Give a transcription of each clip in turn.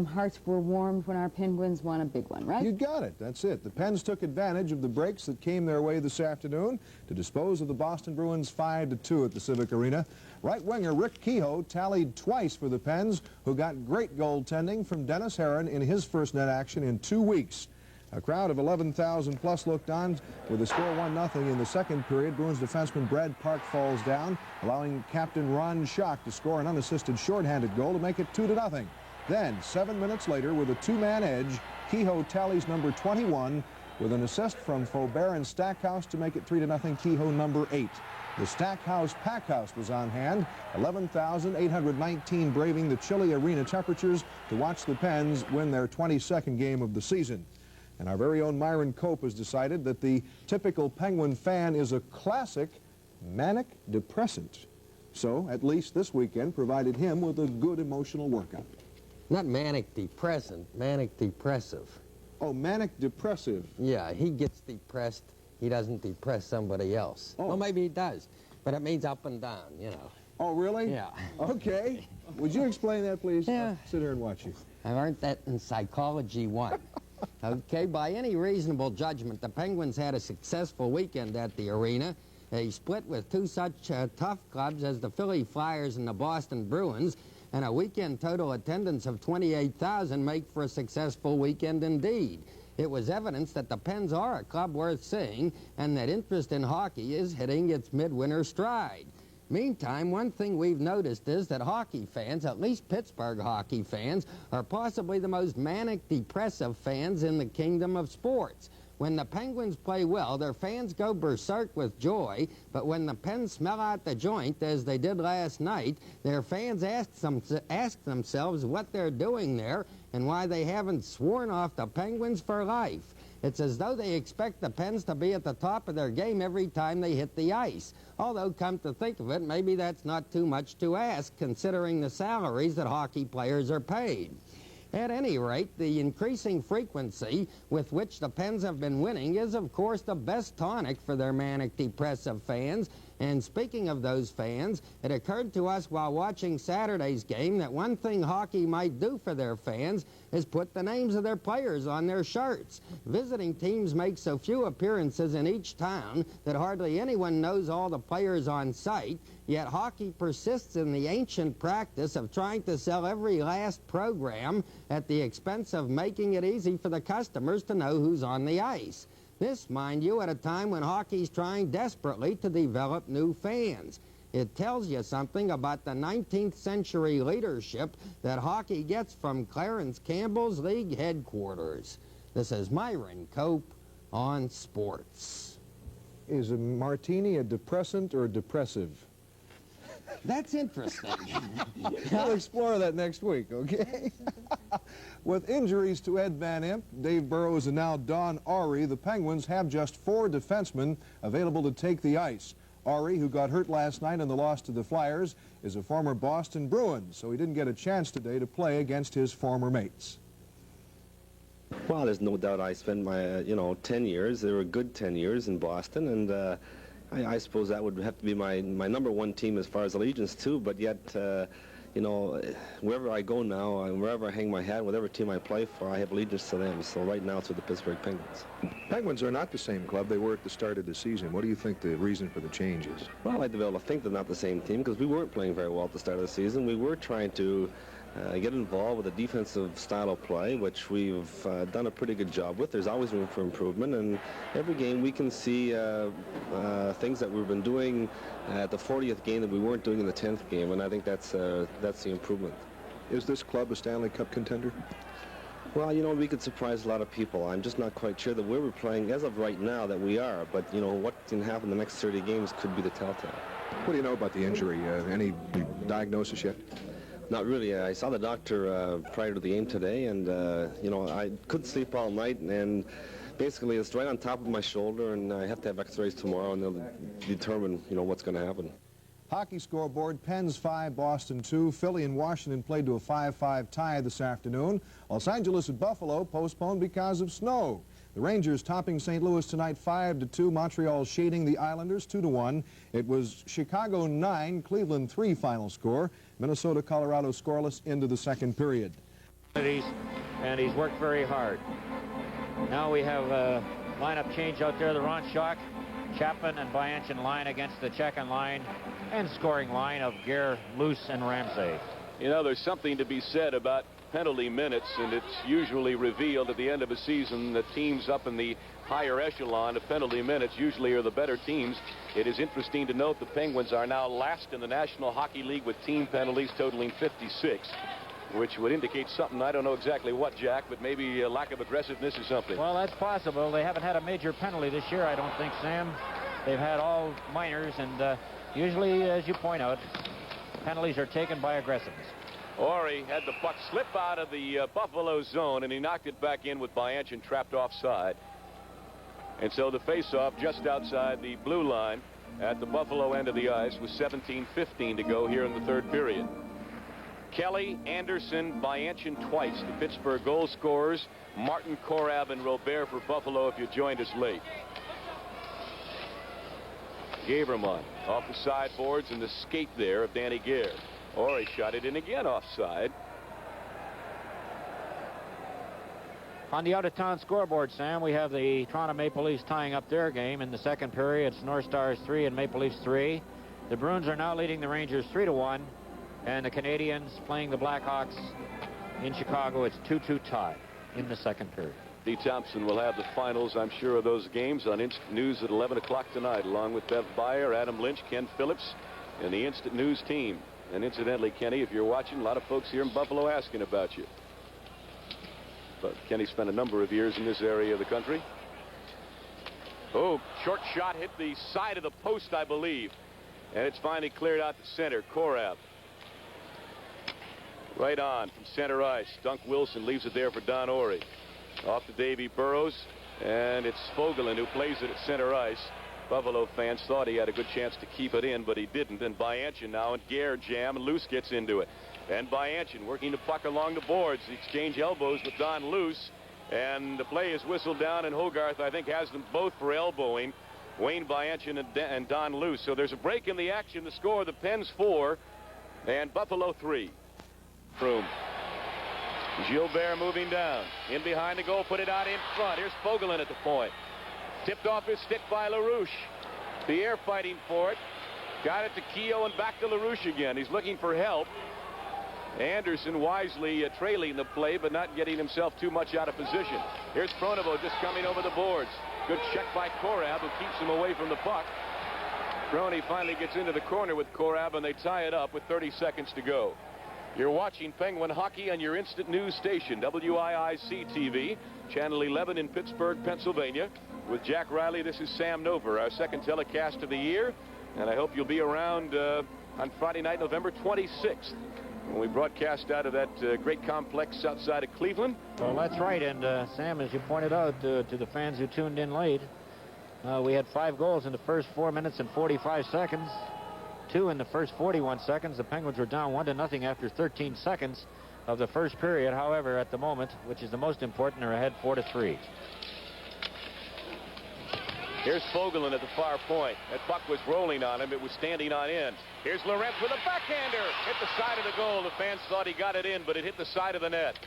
Hearts were warmed when our Penguins won a big one, right? You got it. That's it. The Pens took advantage of the breaks that came their way this afternoon to dispose of the Boston Bruins 5-2 at the Civic Arena. Right winger Rick Kehoe tallied twice for the Pens, who got great goaltending from Dennis Herron in his first net action in 2 weeks. A crowd of 11,000 plus looked on with the score 1-0 in the second period. Bruins defenseman Brad Park falls down, allowing captain Ron Schock to score an unassisted shorthanded goal to make it 2-0. Then, 7 minutes later, with a two-man edge, Kehoe tallies number 21 with an assist from Faubert and Stackhouse to make it 3-0 Kehoe number 8. The Stackhouse Packhouse was on hand, 11,819 braving the chilly arena temperatures to watch the Pens win their 22nd game of the season. And our very own Myron Cope has decided that the typical Penguin fan is a classic manic depressant. So, at least this weekend provided him with a good emotional workout. Not manic depressant, manic depressive. Oh, manic depressive. Yeah, he gets depressed. He doesn't depress somebody else. Oh. Well, maybe he does, but it means up and down, you know. Oh, really? Yeah. Okay. Would you explain that, please? Yeah. I'll sit here and watch you. I learned that in Psychology 1. Okay, by any reasonable judgment, the Penguins had a successful weekend at the arena. They split with two such tough clubs as the Philly Flyers and the Boston Bruins, and a weekend total attendance of 28,000 make for a successful weekend indeed. It was evidence that the Pens are a club worth seeing and that interest in hockey is hitting its midwinter stride. Meantime, one thing we've noticed is that hockey fans, at least Pittsburgh hockey fans, are possibly the most manic depressive fans in the kingdom of sports. When the Penguins play well, their fans go berserk with joy, but when the Pens smell out the joint, as they did last night, their fans ask themselves what they're doing there and why they haven't sworn off the Penguins for life. It's as though they expect the Pens to be at the top of their game every time they hit the ice. Although, come to think of it, maybe that's not too much to ask, considering the salaries that hockey players are paid. At any rate, the increasing frequency with which the Pens have been winning is, of course, the best tonic for their manic depressive fans. And speaking of those fans, it occurred to us while watching Saturday's game that one thing hockey might do for their fans is put the names of their players on their shirts. Visiting teams make so few appearances in each town that hardly anyone knows all the players on site, yet hockey persists in the ancient practice of trying to sell every last program at the expense of making it easy for the customers to know who's on the ice. This, mind you, at a time when hockey's trying desperately to develop new fans. It tells you something about the 19th century leadership that hockey gets from Clarence Campbell's league headquarters. This is Myron Cope on Sports. Is a martini a depressant or depressive? That's interesting. We'll explore that next week, okay? With injuries to Ed Van Impe, Dave Burrows, and now Don Awrey, the Penguins have just 4 defensemen available to take the ice. Awrey, who got hurt last night in the loss to the Flyers, is a former Boston Bruin, so he didn't get a chance today to play against his former mates. Well, there's no doubt I spent my, 10 years. They were a good 10 years in Boston, and I suppose that would have to be my number one team as far as allegiance too, but yet, wherever I go now, and wherever I hang my hat, whatever team I play for, I have allegiance to them. So right now it's with the Pittsburgh Penguins. Penguins are not the same club they were at the start of the season. What do you think the reason for the change is? Well, I'd be able to think they're not the same team because we weren't playing very well at the start of the season. We were trying to get involved with a defensive style of play, which we've done a pretty good job with. There's always room for improvement, and every game we can see things that we've been doing at the 40th game that we weren't doing in the 10th game, and I think that's the improvement. Is this club a Stanley Cup contender? Well, we could surprise a lot of people. I'm just not quite sure that where we're playing as of right now that we are, but what can happen the next 30 games could be the telltale. What do you know about the injury? Any diagnosis yet? Not really. I saw the doctor prior to the game today, and I couldn't sleep all night, and basically it's right on top of my shoulder, and I have to have x-rays tomorrow, and they'll determine what's going to happen. Hockey scoreboard: Pens 5, Boston 2. Philly and Washington played to a 5-5 tie this afternoon. Los Angeles at Buffalo postponed because of snow. The Rangers topping St. Louis tonight 5-2. Montreal shading the Islanders 2-1. It was Chicago 9, Cleveland 3 final score. Minnesota, Colorado scoreless into the second period. And he's worked very hard. Now we have a lineup change out there. The Ron Schock, Chapman, and Bayanchin line against the checking line and scoring line of Gare, Luce, and Ramsey. You know, there's something to be said about penalty minutes, and it's usually revealed at the end of a season that teams up in the higher echelon of penalty minutes usually are the better teams. It is interesting to note the Penguins are now last in the National Hockey League with team penalties totaling 56, which would indicate something. I don't know exactly what, Jack, but maybe a lack of aggressiveness or something. Well, that's possible. They haven't had a major penalty this year, I don't think, Sam. They've had all minors, and usually, as you point out, penalties are taken by aggressiveness. Ori had the puck slip out of the Buffalo zone, and he knocked it back in with Bayanchin trapped offside. And so the face-off just outside the blue line at the Buffalo end of the ice with 17:15 to go here in the third period. Kelly, Anderson, Bayanchin twice, the Pittsburgh goal scorers. Martin, Korab, and Robert for Buffalo if you joined us late. Gavermont off the sideboards and the skate there of Danny Gare. Ori shot it in again offside. On the out-of-town scoreboard, Sam, we have the Toronto Maple Leafs tying up their game. In the second period, it's North Stars 3 and Maple Leafs 3. The Bruins are now leading the Rangers 3-1. And the Canadians playing the Blackhawks in Chicago. It's 2-2 tie in the second period. Dee Thompson will have the finals, I'm sure, of those games on Instant News at 11 o'clock tonight, along with Bev Byer, Adam Lynch, Ken Phillips, and the Instant News team. And incidentally, Kenny, if you're watching, a lot of folks here in Buffalo asking about you. But Kenny spent a number of years in this area of the country. Oh, short shot hit the side of the post, I believe. And it's finally cleared out to center. Korab. Right on from center ice. Dunk Wilson leaves it there for Don Ori. Off to Davy Burrows. And it's Fogelin who plays it at center ice. Buffalo fans thought he had a good chance to keep it in, but he didn't. And Bayanchin now and Gare jam, and Luce gets into it. And Bayanchin working the puck along the boards. They exchange elbows with Don Luce. And the play is whistled down, and Hogarth, I think, has them both for elbowing Wayne Bayanchin and Don Luce. So there's a break in the action. The score, the Pens 4 and Buffalo 3. Room. Gilbert moving down. In behind the goal, put it out in front. Here's Fogelin at the point. Tipped off his stick by LaRouche. Pierre fighting for it. Got it to Keogh and back to LaRouche again. He's looking for help. Anderson wisely trailing the play, but not getting himself too much out of position. Here's Pronovo just coming over the boards. Good check by Korab, who keeps him away from the puck. Crony finally gets into the corner with Korab, and they tie it up with 30 seconds to go. You're watching Penguin Hockey on your instant news station, WIIC-TV, Channel 11 in Pittsburgh, Pennsylvania. With Jack Riley, this is Sam Nover, our second telecast of the year. And I hope you'll be around on Friday night, November 26th, when we broadcast out of that great complex outside of Cleveland. Well, that's right. And, Sam, as you pointed out to the fans who tuned in late, we had 5 goals in the first 4 minutes and 45 seconds. 2 in the first 41 seconds. The Penguins were down 1-0 after 13 seconds of the first period. However, at the moment, which is the most important, they're ahead 4-3. Here's Fogelin at the far point. That puck was rolling on him. It was standing on end. Here's Lorentz with a backhander. Hit the side of the goal. The fans thought he got it in, but it hit the side of the net.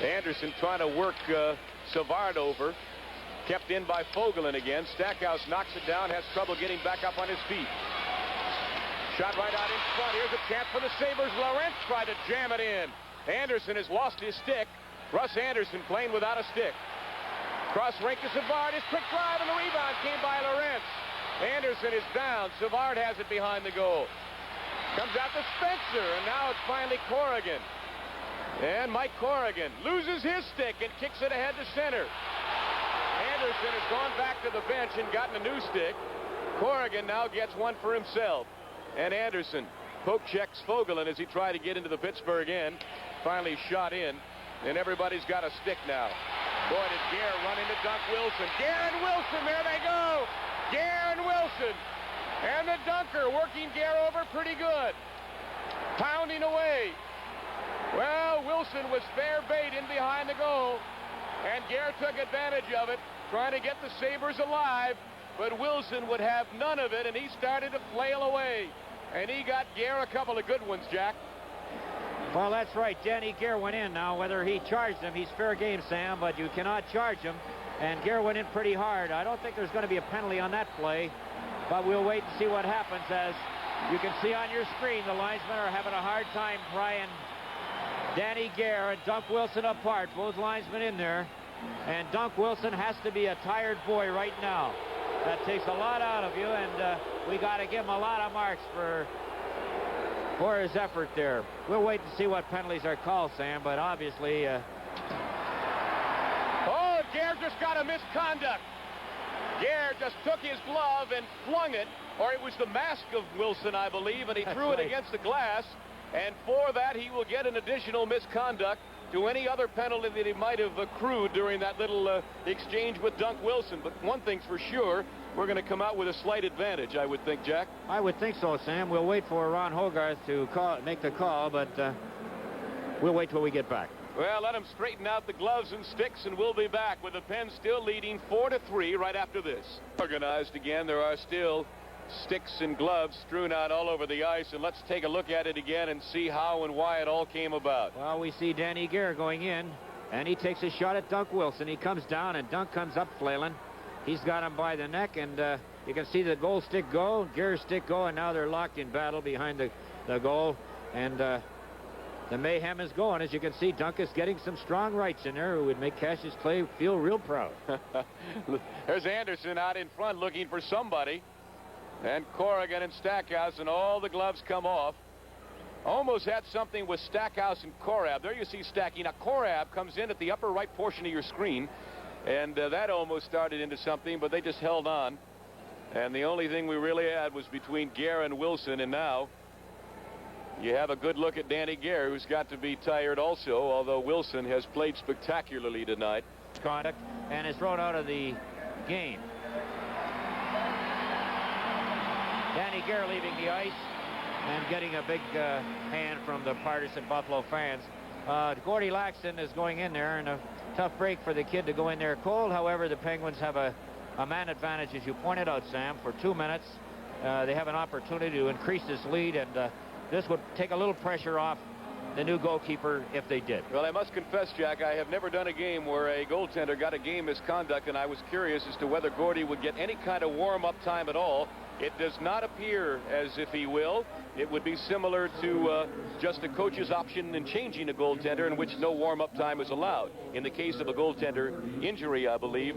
Anderson trying to work Savard over. Kept in by Fogelin again. Stackhouse knocks it down, has trouble getting back up on his feet. Shot right out in front. Here's a chance for the Sabres. Lorentz tried to jam it in. Anderson has lost his stick. Russ Anderson playing without a stick. Cross rink to Savard. His quick drive, and the rebound came by Lorentz. Anderson is down. Savard has it behind the goal. Comes out to Spencer, and now it's finally Corrigan. And Mike Corrigan loses his stick and kicks it ahead to center. Anderson has gone back to the bench and gotten a new stick. Corrigan now gets one for himself. And Anderson poke checks Fogelin as he tried to get into the Pittsburgh end. Finally shot in, and everybody's got a stick now. Boy, did Gare run into Dunk Wilson. Gare and Wilson, there they go. Gare and Wilson. And the dunker working Gare over pretty good. Pounding away. Well, Wilson was fair bait in behind the goal. And Gare took advantage of it, trying to get the Sabres alive. But Wilson would have none of it, and he started to flail away. And he got Gare a couple of good ones, Jack. Well, that's right. Danny Gare went in. Now, whether he charged him, he's fair game, Sam, but you cannot charge him. And Gare went in pretty hard. I don't think there's going to be a penalty on that play, but we'll wait and see what happens. As you can see on your screen, the linesmen are having a hard time prying Danny Gare and Dunk Wilson apart. Both linesmen in there. And Dunk Wilson has to be a tired boy right now. That takes a lot out of you, and we got to give him a lot of marks for his effort there. We'll wait and see what penalties are called, Sam, but obviously... Oh, Gare just got a misconduct. Gare just took his glove and flung it, or it was the mask of Wilson, I believe, and he threw it against the glass. And for that, he will get an additional misconduct to any other penalty that he might have accrued during that little exchange with Dunk Wilson. But one thing's for sure, we're going to come out with a slight advantage, I would think, Jack. I would think so, Sam. We'll wait for Ron Hogarth to make the call, but we'll wait till we get back. Well, let him straighten out the gloves and sticks, and we'll be back with the Pens still leading 4-3 right after this. Organized again. There are still sticks and gloves strewn out all over the ice, and let's take a look at it again and see how and why it all came about. Well, we see Danny Gare going in, and he takes a shot at Dunk Wilson. He comes down, and Dunk comes up flailing. He's got him by the neck, and you can see the goal stick go, Gare's stick go, and now they're locked in battle behind the goal. And the mayhem is going. As you can see, Dunk is getting some strong rights in there who would make Cassius Clay feel real proud. There's Anderson out in front looking for somebody. And Corrigan and Stackhouse, and all the gloves come off. Almost had something with Stackhouse and Korab. There you see Stacky. Now, Korab comes in at the upper right portion of your screen, and that almost started into something, but they just held on. And the only thing we really had was between Gare and Wilson, and now you have a good look at Danny Gare, who's got to be tired also, although Wilson has played spectacularly tonight. Conduct, and is thrown out of the game. Danny Gare leaving the ice and getting a big hand from the partisan Buffalo fans. Gordy Laxton is going in there, and a tough break for the kid to go in there cold. However, the Penguins have a man advantage, as you pointed out, Sam, for 2 minutes. They have an opportunity to increase this lead, and this would take a little pressure off the new goalkeeper if they did. Well, I must confess, Jack, I have never done a game where a goaltender got a game misconduct, and I was curious as to whether Gordy would get any kind of warm-up time at all. It does not appear as if he will. It would be similar to just a coach's option in changing a goaltender in which no warm-up time is allowed. In the case of a goaltender injury, I believe.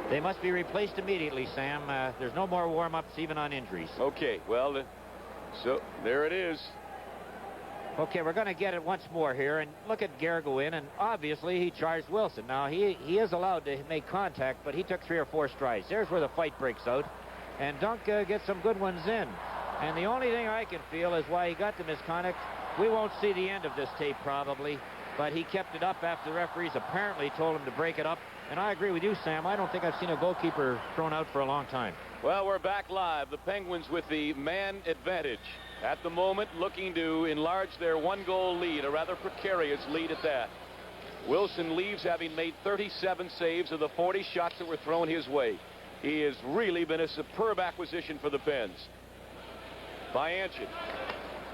They must be replaced immediately, Sam. There's no more warm-ups even on injuries. Okay, well, so there it is. Okay, we're going to get it once more here, and look at Gare go in, and obviously he charged Wilson. Now, he is allowed to make contact, but he took 3 or 4 strides. There's where the fight breaks out, and Dunk gets some good ones in. And the only thing I can feel is why he got the misconduct. We won't see the end of this tape probably, but he kept it up after the referees apparently told him to break it up. And I agree with you, Sam. I don't think I've seen a goalkeeper thrown out for a long time. Well, we're back live. The Penguins with the man advantage at the moment, looking to enlarge their 1-goal lead, a rather precarious lead at that. Wilson leaves having made 37 saves of the 40 shots that were thrown his way. He has really been a superb acquisition for the Pens. Bianchin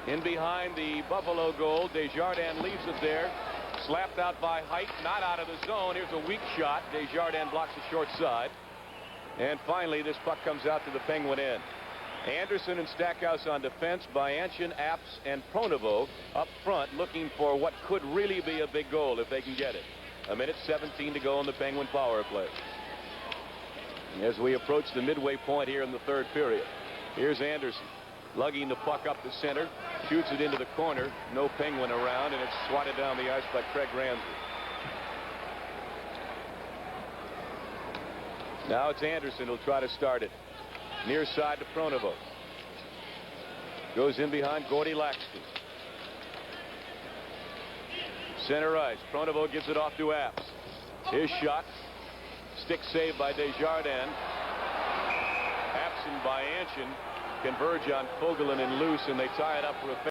in behind the Buffalo goal. Desjardins leaves it there. Slapped out by Height, not out of the zone. Here's a weak shot. Desjardins blocks the short side. And finally, this puck comes out to the Penguin end. Anderson and Stackhouse on defense. Bianchin, Apps, and Pronovo up front looking for what could really be a big goal if they can get it. 1:17 to go in the Penguin power play. As we approach the midway point here in the third period. Here's Anderson lugging the puck up the center. Shoots it into the corner. No Penguin around, and it's swatted down the ice by Craig Ramsey. Now it's Anderson who'll try to start it. Near side to Pronovo. Goes in behind Gordy Laxton. Center ice. Pronovo gives it off to Apps. His shot. Stick saved by Desjardins. Apps and Bianchin converge on Fogelin and Loose, and they tie it up for a